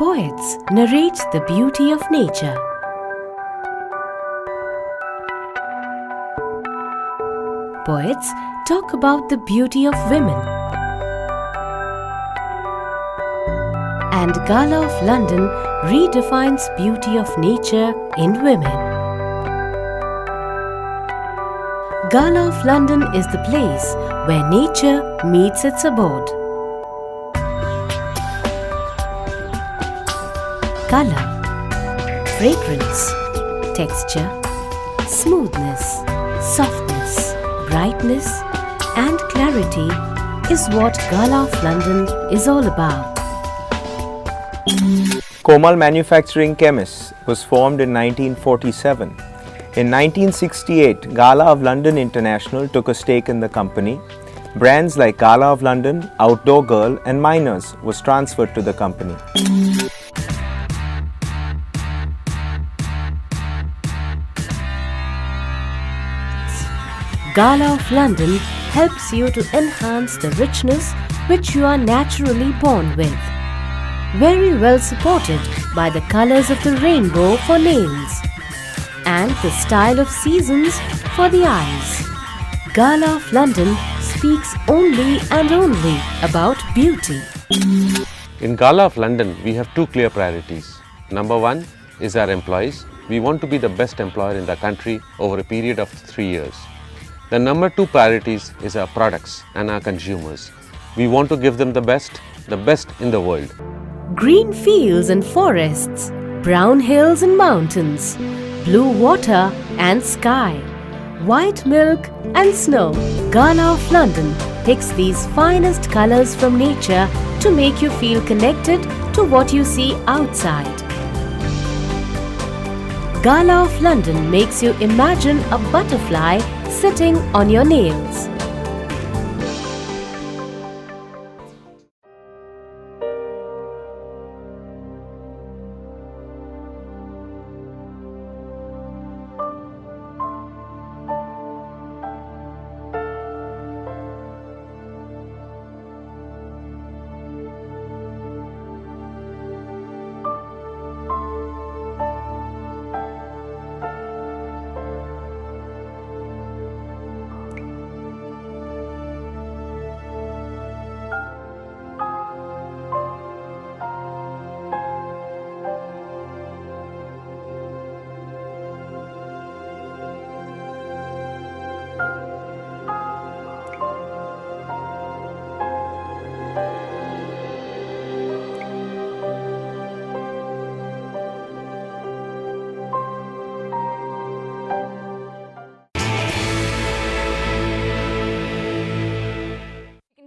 Poets narrate the beauty of nature. Poets talk about the beauty of women. And Gala of London redefines beauty of nature in women. Gala of London is the place where nature meets its abode. Color, fragrance, texture, smoothness, softness, brightness and clarity is what Gala of London is all about. Komal Manufacturing Chemists was formed in 1947. In 1968, Gala of London International took a stake in the company. Brands like Gala of London, Outdoor Girl and Miners was transferred to the company. Gala of London helps you to enhance the richness which you are naturally born with. Very well supported by the colors of the rainbow for nails and the style of seasons for the eyes. Gala of London speaks only and only about beauty. In Gala of London, we have two clear priorities. Number one is our employees. We want to be the best employer in the country over a period of 3 years. The number two priorities is our products and our consumers. We want to give them the best in the world. Green fields and forests, brown hills and mountains, blue water and sky, white milk and snow. Gala of London picks these finest colors from nature to make you feel connected to what you see outside. Gala of London makes you imagine a butterfly sitting on your nails.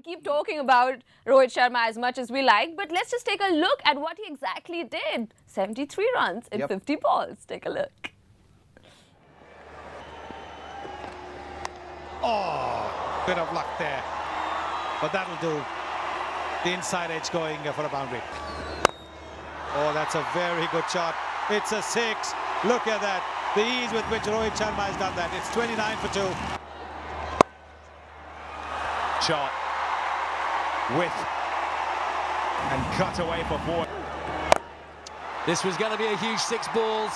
Keep talking about Rohit Sharma as much as we like, but let's just take a look at what he exactly did. 73 runs in 50 balls. Take a look. Oh, bit of luck there, but that'll do. The inside edge going for a boundary. Oh, that's a very good shot. It's a six. Look at that. The ease with which Rohit Sharma has done that. It's 29 for 2. Shot. With and cut away for 4. This was going to be a huge 6 balls,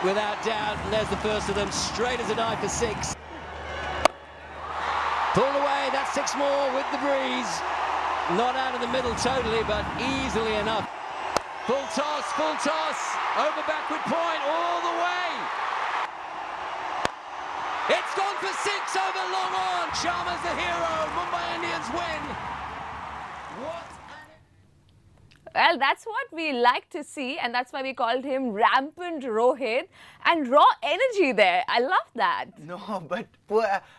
without doubt, and there's the first of them, straight as a die for 6. Pulled away, that's 6 more with the breeze. Not out of the middle totally, but easily enough. Full toss, over backward point, all the way. It's gone for 6 over long on. Sharma's the hero, Mumbai Indians win. Well, that's what we like to see, and that's why we called him Rampant Rohit. And raw energy there. I love that. No, but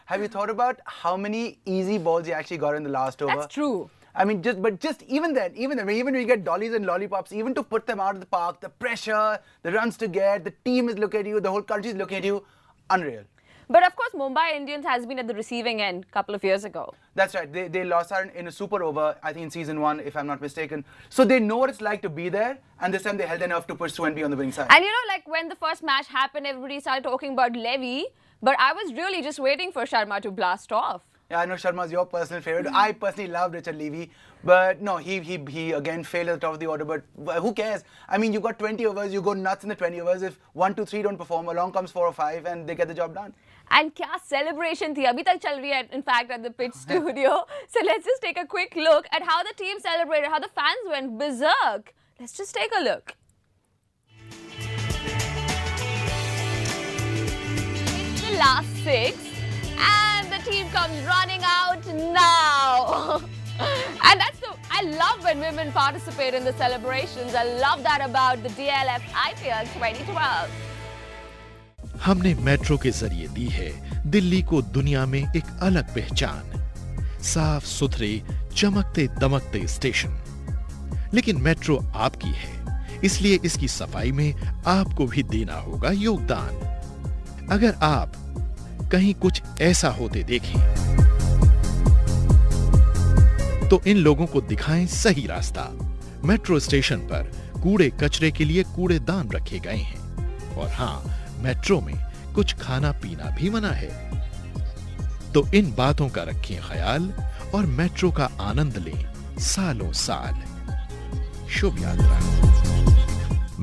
have you thought about how many easy balls he actually got in the last over? That's true. I mean, just even when you get dollies and lollipops, even to put them out of the park, the pressure, the runs to get, the team is looking at you, the whole country is looking at you, unreal. But of course, Mumbai Indians has been at the receiving end a couple of years ago. That's right. They lost out in a super over, I think in season 1, if I'm not mistaken. So they know what it's like to be there, and this time they held enough to push to and be on the winning side. And you know, like when the first match happened, everybody started talking about Levy, but I was really just waiting for Sharma to blast off. Yeah, I know Sharma's your personal favorite. I personally love Richard Levy, but no, he again failed at the top of the order. But who cares? I mean, you got 20 overs, you go nuts in the 20 overs. If 1, 2, 3 don't perform, along comes 4 or 5, and they get the job done. And क्या celebration थी अभी तक चल रही है in fact at the pitch studio. So let's just take a quick look at how the team celebrated, how the fans went berserk. Let's just take a look. The last 6 and the team comes running out now. And I love when women participate in the celebrations. I love that about the DLF IPL 2012. हमने metro के जरिए दी है दिल्ली को दुनिया में एक अलग पहचान, साफ सुथरे चमकते दमकते स्टेशन। लेकिन मेट्रो आपकी है, इसलिए इसकी सफाई में आपको भी देना होगा योगदान। अगर आप कहीं कुछ ऐसा होते देखें तो इन लोगों को दिखाएं सही रास्ता। मेट्रो स्टेशन पर कूड़े कचरे के लिए कूड़ेदान रखे गए हैं और हाँ, मेट्रो में कुछ खाना पीना भी मना है। तो इन बातों का रखें ख्याल और मेट्रो का आनंद लें सालों साल। शुभ यात्रा।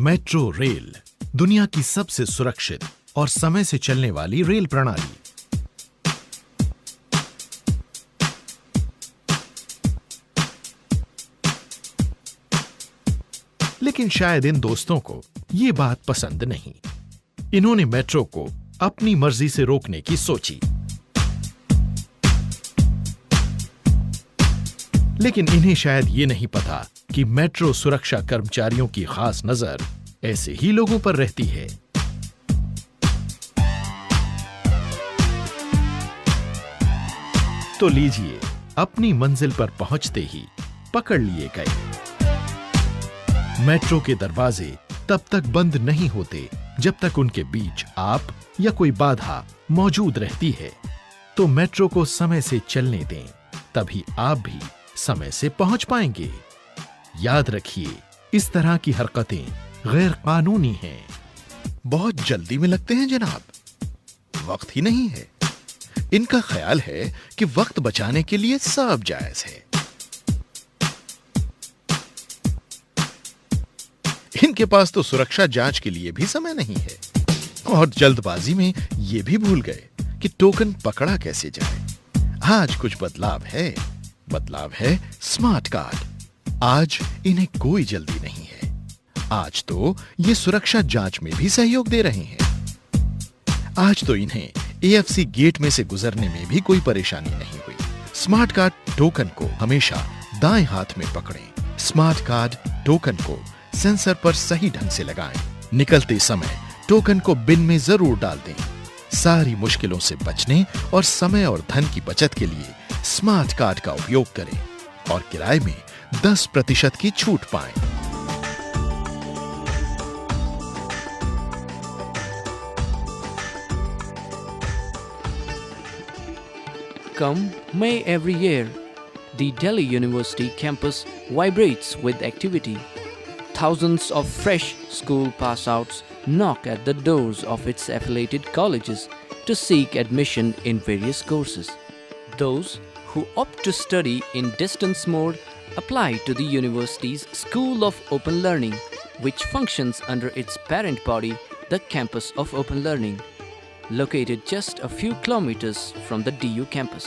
मेट्रो रेल दुनिया की सबसे सुरक्षित और समय से चलने वाली रेल प्रणाली। लेकिन शायद इन दोस्तों को ये बात पसंद नहीं। इन्होंने मेट्रो को अपनी मर्जी से रोकने की सोची। लेकिन इन्हें शायद ये नहीं पता कि मेट्रो सुरक्षा कर्मचारियों की खास नजर ऐसे ही लोगों पर रहती है। तो लीजिए, अपनी मंजिल पर पहुंचते ही पकड़ लिए गए। मेट्रो के दरवाजे तब तक बंद नहीं होते जब तक उनके बीच आप या कोई बाधा मौजूद रहती है। तो मेट्रो को समय से चलने दें, तभी आप भी समय से पहुंच पाएंगे। याद रखिए, इस तरह की हरकतें गैर कानूनी हैं। बहुत जल्दी में लगते हैं जनाब, वक्त ही नहीं है। इनका ख्याल है कि वक्त बचाने के लिए सब जायज है। इनके पास तो सुरक्षा जांच के लिए भी समय नहीं है और जल्दबाजी में ये भी भूल गए कि टोकन पकड़ा कैसे जाए। आज कुछ बदलाव है स्मार्ट कार्ड। आज इन्हें कोई जल्दी नहीं है। आज तो ये सुरक्षा जांच में भी सहयोग दे रहे हैं। आज तो इन्हें एएफसी गेट में से गुजरने में भी कोई परेशानी नहीं हुई। स्मार्ट कार्ड टोकन को हमेशा दाएं हाथ में पकड़ें। स्मार्ट कार्ड टोकन को सेंसर पर सही ढंग से लगाएं। निकलते समय टोकन को बिन में जरूर डाल दें। सारी मुश्किलों से बचने और समय और धन की बचत के लिए स्मार्ट कार्ड का उपयोग करें और किराए में 10% की छूट पाएं। Come May every year, the Delhi University campus vibrates with activity. Thousands of fresh school pass-outs knock at the doors of its affiliated colleges to seek admission in various courses. Those who opt to study in distance mode apply to the university's School of Open Learning, which functions under its parent body, the Campus of Open Learning, located just a few kilometers from the DU campus.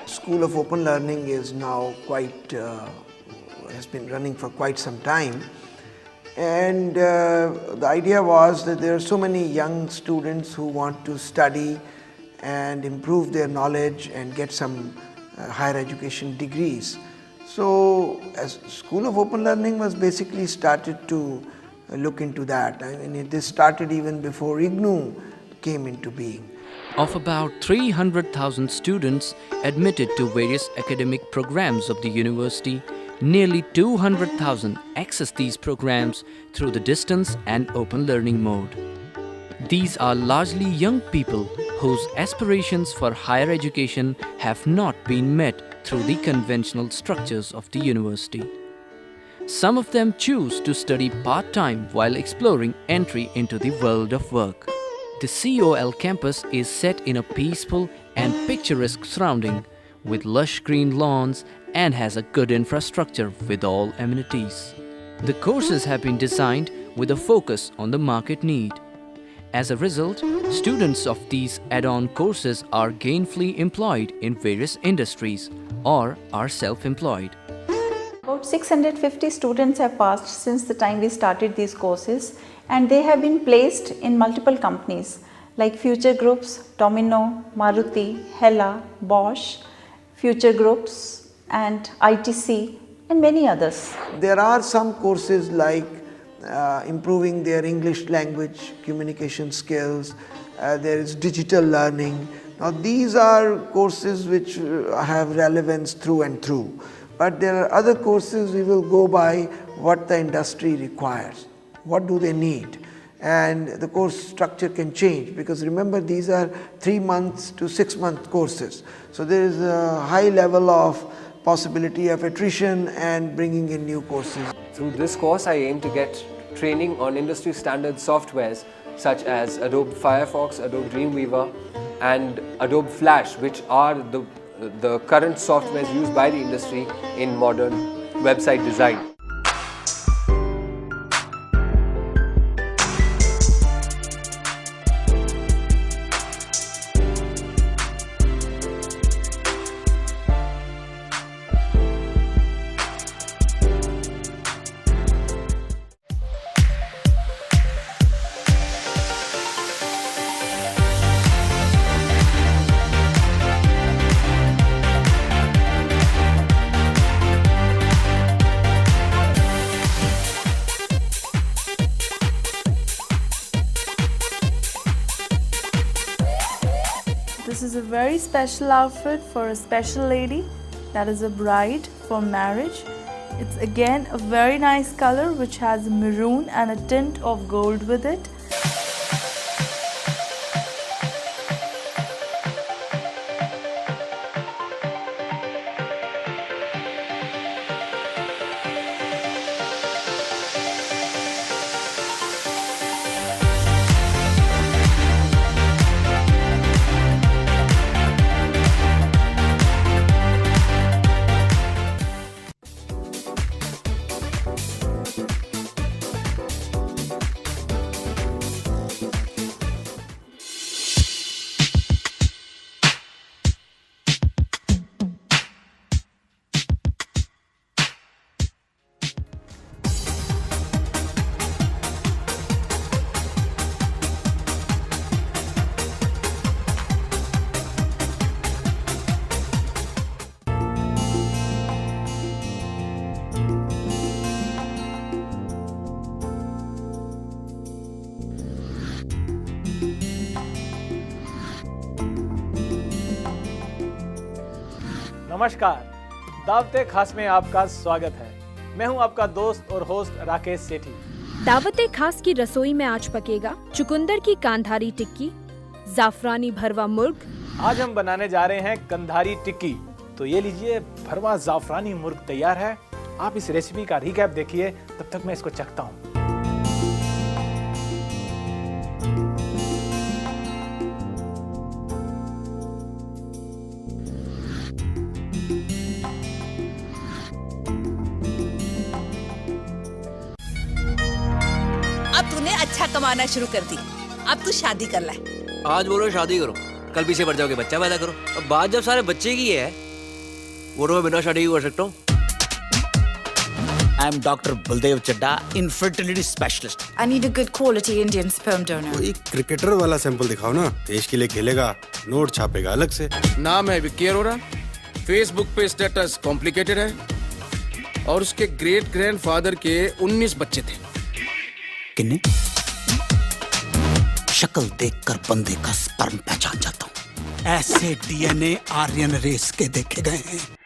School of Open Learning is now has been running for quite some time, and the idea was that there are so many young students who want to study and improve their knowledge and get some higher education degrees. So as School of Open Learning was basically started to look into that. I mean, this started even before IGNOU came into being. Of about 300,000 students admitted to various academic programs of the university, nearly 200,000 access these programs through the distance and open learning mode. These are largely young people whose aspirations for higher education have not been met through the conventional structures of the university. Some of them choose to study part-time while exploring entry into the world of work. The COL campus is set in a peaceful and picturesque surrounding with lush green lawns and has a good infrastructure with all amenities. The courses have been designed with a focus on the market need. As a result, students of these add-on courses are gainfully employed in various industries or are self-employed. About 650 students have passed since the time we started these courses, and they have been placed in multiple companies like Future Groups, Domino, Maruti, Hella, Bosch, Future Groups and ITC and many others. There are some courses like improving their English language communication skills, there is digital learning. Now these are courses which have relevance through and through, but there are other courses we will go by what the industry requires, what do they need, and the course structure can change because remember these are 3 months to 6 month courses, so there is a high level of possibility of attrition and bringing in new courses. Through this course I aim to get training on industry standard softwares such as Adobe Firefox, Adobe Dreamweaver and Adobe Flash, which are the current softwares used by the industry in modern website design. This is a very special outfit for a special lady, that is a bride for marriage. It's again a very nice color which has maroon and a tint of gold with it. नमस्कार, दावते खास में आपका स्वागत है। मैं हूं आपका दोस्त और होस्ट राकेश सेठी। दावते खास की रसोई में आज पकेगा चुकंदर की कांधारी टिक्की, जाफरानी भरवा मुर्ग। आज हम बनाने जा रहे हैं कंधारी टिक्की। तो ये लीजिए, भरवा जाफरानी मुर्ग तैयार है। आप इस रेसिपी का रिकैप देखिए, तब तक मैं इसको चखता हूँ। अब तूने अच्छा कमाना शुरू कर दी, अब तू शादी कर ले। आज बोलो शादी करो, कल पीछे पड़ जाओगे बच्चा पैदा करो। अब बात जब सारे बच्चे की है, वो तो मैं बिना शादी कर सकता हूँ। I am Dr. Baldev Chadda, infertility specialist. I need a good quality Indian sperm donor. कोई क्रिकेटर वाला सैंपल दिखाओ ना, देश के लिए खेलेगा, नोट छापेगा अलग से। नाम है विक्की अरोड़ा, फेसबुक पे स्टेटस कॉम्प्लिकेटेड है और उसके ग्रेट ग्रैंडफादर के 19 बच्चे थे। किन्ने? शक्ल देखकर बंदे का स्पर्म पहचान जाता हूँ। ऐसे डीएनए आर्यन रेस के देखे गए हैं।